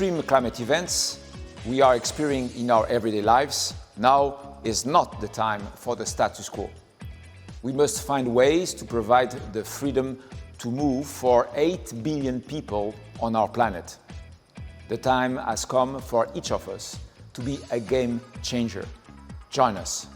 extreme climate events we are experiencing in our everyday lives, now is not the time for the status quo. We must find ways to provide the freedom to move for 8 billion people on our planet. The time has come for each of us to be a game changer. Join us.